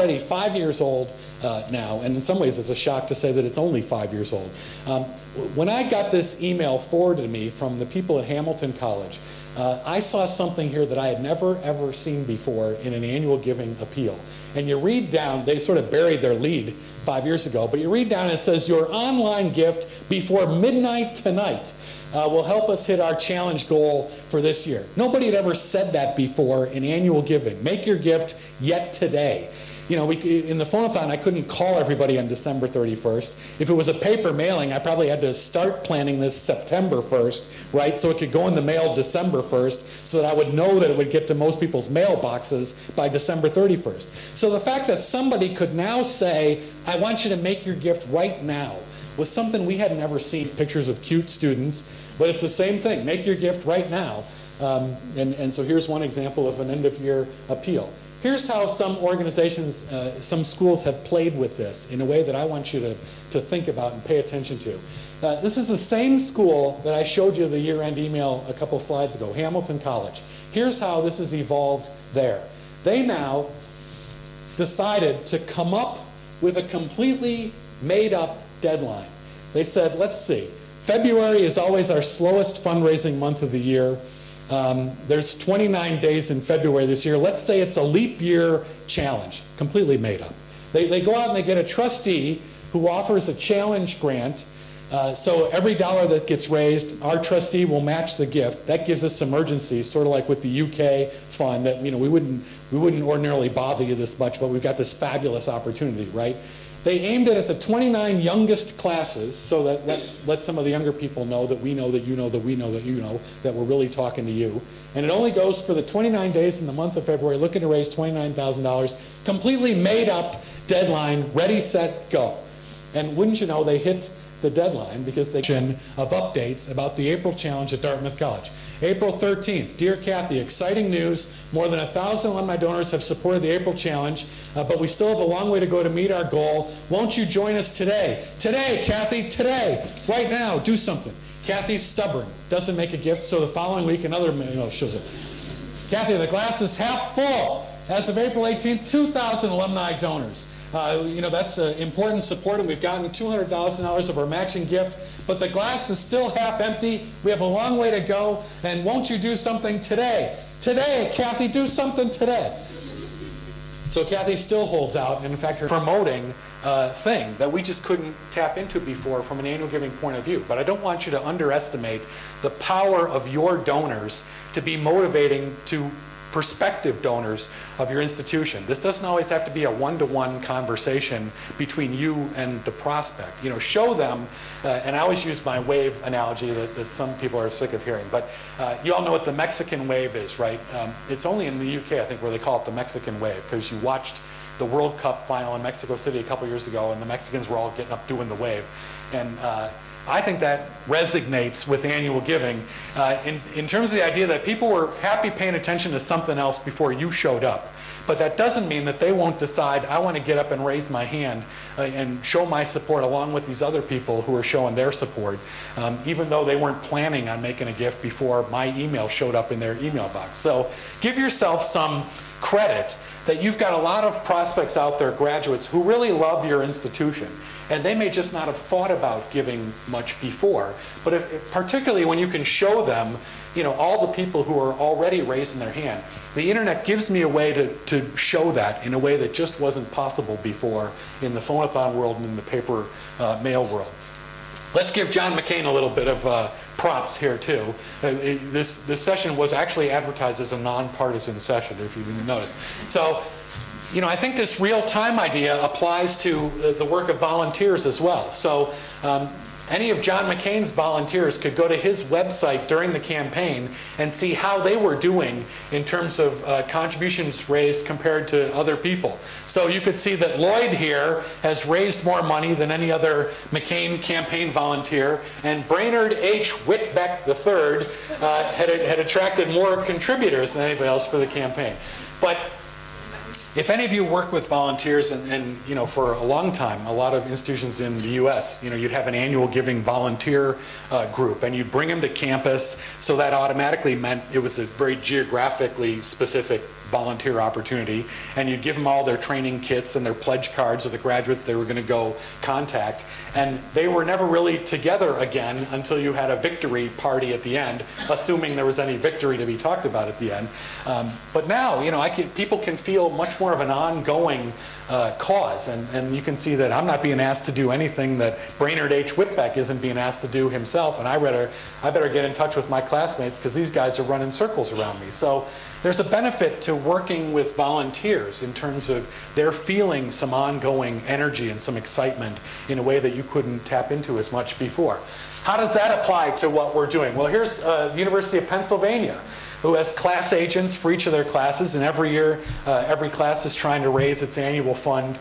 already 5 years old now, and in some ways it's a shock to say that it's only 5 years old. When I got this email forwarded to me from the people at Hamilton College, I saw something here that I had never ever seen before in an annual giving appeal. And you read down, they sort of buried their lead 5 years ago, but you read down and it says, your online gift before midnight tonight will help us hit our challenge goal for this year. Nobody had ever said that before in annual giving. Make your gift yet today. You know, in the phone-a-thon, I couldn't call everybody on December 31st. If it was a paper mailing, I probably had to start planning this September 1st, right? So it could go in the mail December 1st, so that I would know that it would get to most people's mailboxes by December 31st. So the fact that somebody could now say, I want you to make your gift right now, was something we had never seen. Pictures of cute students, but it's the same thing. Make your gift right now. And so here's one example of an end-of-year appeal. Here's how some organizations, some schools have played with this in a way that I want you to think about and pay attention to. This is the same school that I showed you the year-end email a couple slides ago, Hamilton College. Here's how this has evolved there. They now decided to come up with a completely made-up deadline. They said, let's see, February is always our slowest fundraising month of the year. There's 29 days in February this year. Let's say it's a leap year challenge, completely made up. They go out and they get a trustee who offers a challenge grant. So every dollar that gets raised, our trustee will match the gift. That gives us some urgency, sort of like with the UK fund that, you know, we wouldn't ordinarily bother you this much, but we've got this fabulous opportunity, right? They aimed it at the 29 youngest classes, so that let some of the younger people know that we know that you know that we know that you know that we're really talking to you. And it only goes for the 29 days in the month of February, looking to raise $29,000, completely made up deadline, ready, set, go. And wouldn't you know, they hit the deadline because they of updates about the April challenge at Dartmouth College. April 13th, dear Kathy, exciting news. More than 1,000 alumni donors have supported the April challenge, but we still have a long way to go to meet our goal. Won't you join us today? Today, Kathy, today, right now, do something. Kathy's stubborn, doesn't make a gift, so the following week another shows up. Kathy, the glass is half full. As of April 18th, 2,000 alumni donors. You know, that's important support, and we've gotten $200,000 of our matching gift, but the glass is still half empty. We have a long way to go, and won't you do something today? Today, Kathy, do something today. So Kathy still holds out, and in fact, her promoting thing that we just couldn't tap into before from an annual giving point of view. But I don't want you to underestimate the power of your donors to be motivating to prospective donors of your institution. This doesn't always have to be a one-to-one conversation between you and the prospect. You know, show them, and I always use my wave analogy that some people are sick of hearing, but you all know what the Mexican wave is, right? It's only in the UK, I think, where they call it the Mexican wave, because you watched the World Cup final in Mexico City a couple years ago, and the Mexicans were all getting up doing the wave. And I think that resonates with annual giving in terms of the idea that people were happy paying attention to something else before you showed up. But that doesn't mean that they won't decide, I want to get up and raise my hand and show my support along with these other people who are showing their support, even though they weren't planning on making a gift before my email showed up in their email box. So give yourself some credit that you've got a lot of prospects out there, graduates, who really love your institution. And they may just not have thought about giving much before. But particularly when you can show them, you know, all the people who are already raising their hand. The internet gives me a way to show that in a way that just wasn't possible before in the phone-a-thon world and in the paper mail world. Let's give John McCain a little bit of props here too. This session was actually advertised as a nonpartisan session, if you didn't notice. So, you know, I think this real-time idea applies to the work of volunteers as well. So any of John McCain's volunteers could go to his website during the campaign and see how they were doing in terms of contributions raised compared to other people. So you could see that Lloyd here has raised more money than any other McCain campaign volunteer, and Brainerd H. Whitbeck III had attracted more contributors than anybody else for the campaign. But if any of you work with volunteers, and you know, for a long time, a lot of institutions in the U.S., you know, you'd have an annual giving volunteer group, and you'd bring them to campus, so that automatically meant it was a very geographically specific volunteer opportunity, and you'd give them all their training kits and their pledge cards of the graduates they were going to go contact. And they were never really together again until you had a victory party at the end, assuming there was any victory to be talked about at the end. But now, people can feel much more of an ongoing cause, and you can see that I'm not being asked to do anything that Brainerd H. Whitbeck isn't being asked to do himself, and I better get in touch with my classmates because these guys are running circles around me. So there's a benefit to working with volunteers in terms of they're feeling some ongoing energy and some excitement in a way that you couldn't tap into as much before. How does that apply to what we're doing? Well, here's the University of Pennsylvania, who has class agents for each of their classes, and every year every class is trying to raise its annual fund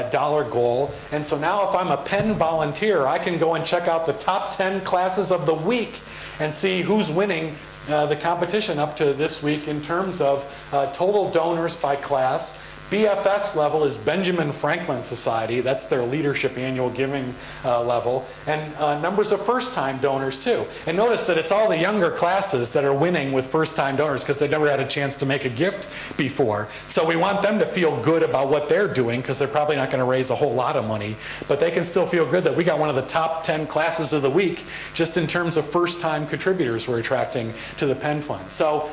dollar goal. And so now if I'm a Penn volunteer, I can go and check out the top 10 classes of the week and see who's winning the competition up to this week in terms of total donors by class. BFS level is Benjamin Franklin Society. That's their leadership annual giving level. And numbers of first-time donors, too. And notice that it's all the younger classes that are winning with first-time donors because they've never had a chance to make a gift before. So we want them to feel good about what they're doing because they're probably not going to raise a whole lot of money. But they can still feel good that we got one of the top 10 classes of the week just in terms of first-time contributors we're attracting to the Penn Fund. So,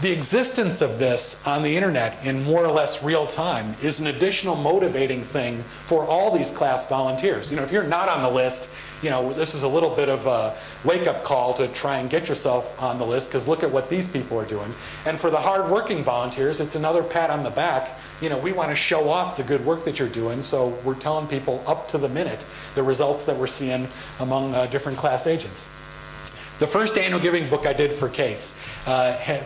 the existence of this on the internet in more or less real time is an additional motivating thing for all these class volunteers. If you're not on the list, this is a little bit of a wake-up call to try and get yourself on the list because look at what these people are doing. And for the hard-working volunteers, it's another pat on the back. We want to show off the good work that you're doing, so we're telling people up to the minute the results that we're seeing among different class agents. The first annual giving book I did for CASE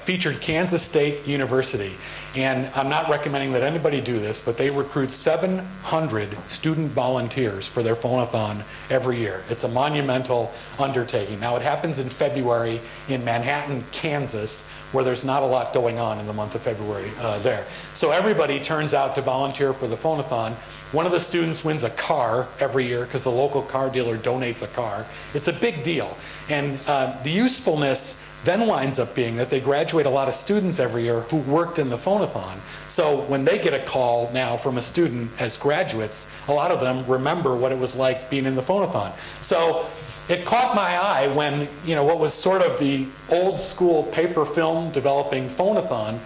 featured Kansas State University. And I'm not recommending that anybody do this, but they recruit 700 student volunteers for their phone-a-thon every year. It's a monumental undertaking. Now, it happens in February in Manhattan, Kansas, where there's not a lot going on in the month of February there. So everybody turns out to volunteer for the phone-a-thon. One of the students wins a car every year because the local car dealer donates a car. It's a big deal. And the usefulness then winds up being that they graduate a lot of students every year who worked in the phone-a-thon. So when they get a call now from a student as graduates, a lot of them remember what it was like being in the phone-a-thon. So it caught my eye when, what was sort of the old school paper film developing phone-a-thon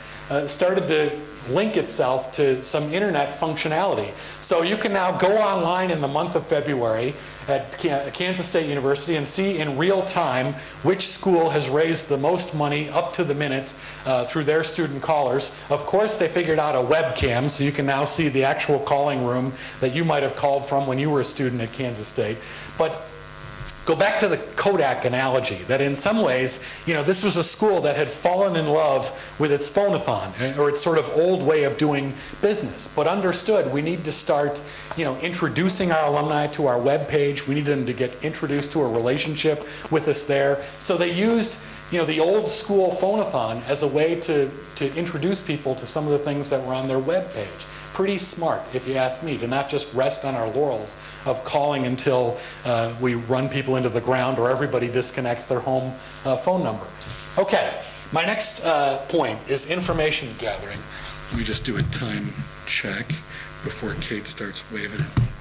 started to link itself to some internet functionality. So you can now go online in the month of February at Kansas State University and see in real time which school has raised the most money up to the minute through their student callers. Of course, they figured out a webcam, so you can now see the actual calling room that you might have called from when you were a student at Kansas State. But go back to the Kodak analogy, that in some ways, this was a school that had fallen in love with its phone-a-thon, or its sort of old way of doing business, but understood we need to start, introducing our alumni to our web page. We need them to get introduced to a relationship with us there. So they used, the old school phone-a-thon as a way to introduce people to some of the things that were on their web page. Pretty smart, if you ask me, to not just rest on our laurels of calling until we run people into the ground or everybody disconnects their home phone number. Okay, my next point is information gathering. Let me just do a time check before Kate starts waving it.